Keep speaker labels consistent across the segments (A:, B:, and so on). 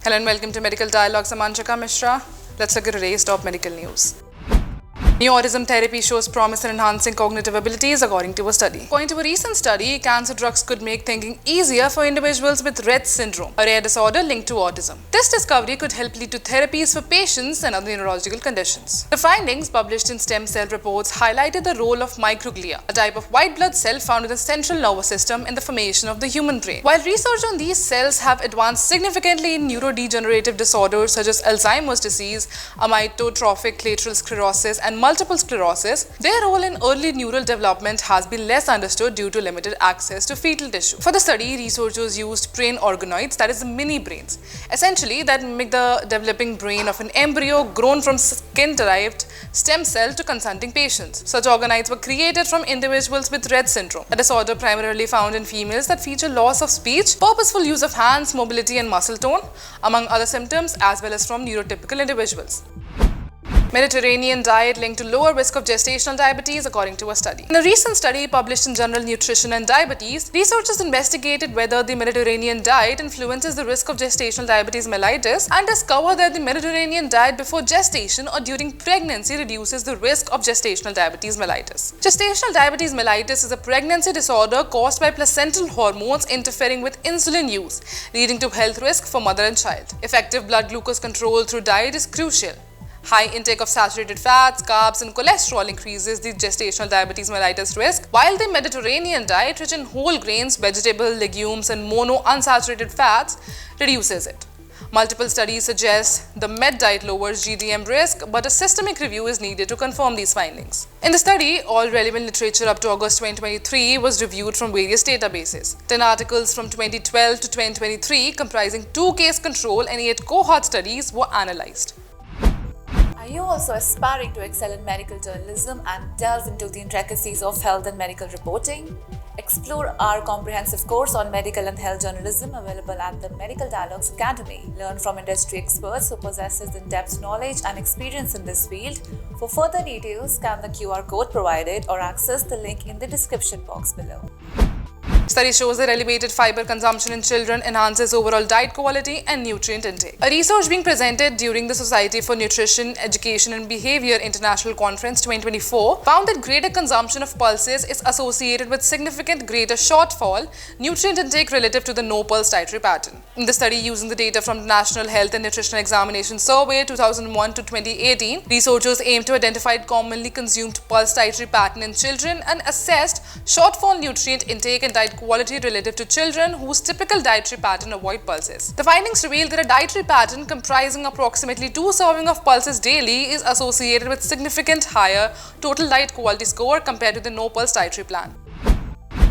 A: Hello and welcome to Medical Dialogues. I'm Anshika Mishra. Let's look at today's top medical news. New Autism Therapy Shows Promise in enhancing cognitive abilities according to a study. According to a recent study, cancer drugs could make thinking easier for individuals with Rett syndrome, a rare disorder linked to autism. This discovery could help lead to therapies for patients and other neurological conditions. The findings, published in stem cell reports, highlighted the role of microglia, a type of white blood cell found in the central nervous system in the formation of the human brain. While research on these cells have advanced significantly in neurodegenerative disorders such as Alzheimer's disease, amyotrophic lateral sclerosis, and multiple sclerosis, their role in early neural development has been less understood due to limited access to fetal tissue. For the study, researchers used brain organoids, that is, mini brains, essentially that mimic the developing brain of an embryo grown from skin-derived stem cell to consenting patients. Such organoids were created from individuals with Rett syndrome, a disorder primarily found in females that feature loss of speech, purposeful use of hands, mobility, and muscle tone, among other symptoms, as well as from neurotypical individuals. Mediterranean diet linked to lower risk of gestational diabetes according to a study. In a recent study published in Journal Nutrition and Diabetes, researchers investigated whether the Mediterranean diet influences the risk of gestational diabetes mellitus and discovered that the Mediterranean diet before gestation or during pregnancy reduces the risk of gestational diabetes mellitus. Gestational diabetes mellitus is a pregnancy disorder caused by placental hormones interfering with insulin use, leading to health risk for mother and child. Effective blood glucose control through diet is crucial. High intake of saturated fats, carbs, and cholesterol increases the gestational diabetes mellitus risk, while the Mediterranean diet, rich in whole grains, vegetable, legumes, and monounsaturated fats, reduces it. Multiple studies suggest the Med diet lowers GDM risk, but a systemic review is needed to confirm these findings. In the study, all relevant literature up to August 2023 was reviewed from various databases. 10 articles from 2012 to 2023, comprising 2 case control and 8 cohort studies, were analyzed.
B: Are you also aspiring to excel in medical journalism and delve into the intricacies of health and medical reporting? Explore our comprehensive course on medical and health journalism available at the Medical Dialogues Academy. Learn from industry experts who possess in-depth knowledge and experience in this field. For further details, scan the QR code provided or access the link in the description box below.
A: Study shows that elevated fiber consumption in children enhances overall diet quality and nutrient intake. A research being presented during the Society for Nutrition, Education and Behavior International Conference 2024 found that greater consumption of pulses is associated with significant greater shortfall nutrient intake relative to the no-pulse dietary pattern. In the study using the data from the National Health and Nutritional Examination Survey 2001 to 2018, researchers aimed to identify commonly consumed pulse dietary pattern in children and assessed shortfall nutrient intake and diet quality relative to children whose typical dietary pattern avoid pulses. The findings revealed that a dietary pattern comprising approximately 2 servings of pulses daily is associated with significant higher total diet quality score compared to the no-pulse dietary plan.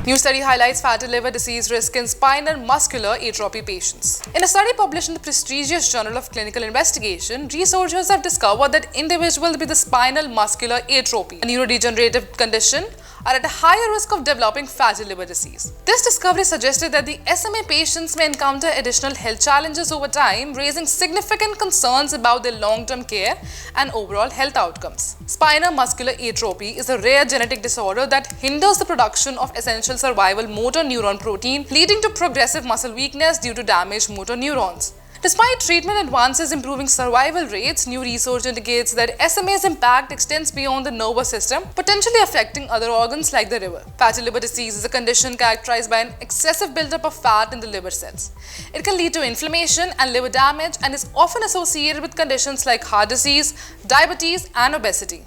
A: New study highlights fatty liver disease risk in spinal muscular atrophy patients. In a study published in the prestigious Journal of Clinical Investigation, researchers have discovered that individuals with the spinal muscular atrophy, a neurodegenerative condition, are at a higher risk of developing fatty liver disease. This discovery suggested that the SMA patients may encounter additional health challenges over time, raising significant concerns about their long-term care and overall health outcomes. Spinal muscular atrophy is a rare genetic disorder that hinders the production of essential survival motor neuron protein, leading to progressive muscle weakness due to damaged motor neurons. Despite treatment advances improving survival rates, new research indicates that SMA's impact extends beyond the nervous system, potentially affecting other organs like the liver. Fatty liver disease is a condition characterized by an excessive buildup of fat in the liver cells. It can lead to inflammation and liver damage and is often associated with conditions like heart disease, diabetes, and obesity.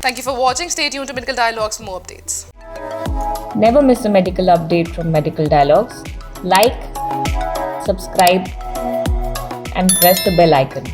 A: Thank you for watching. Stay tuned to Medical Dialogues for more updates.
C: Never miss a medical update from Medical Dialogues. Like, subscribe, and press the bell icon.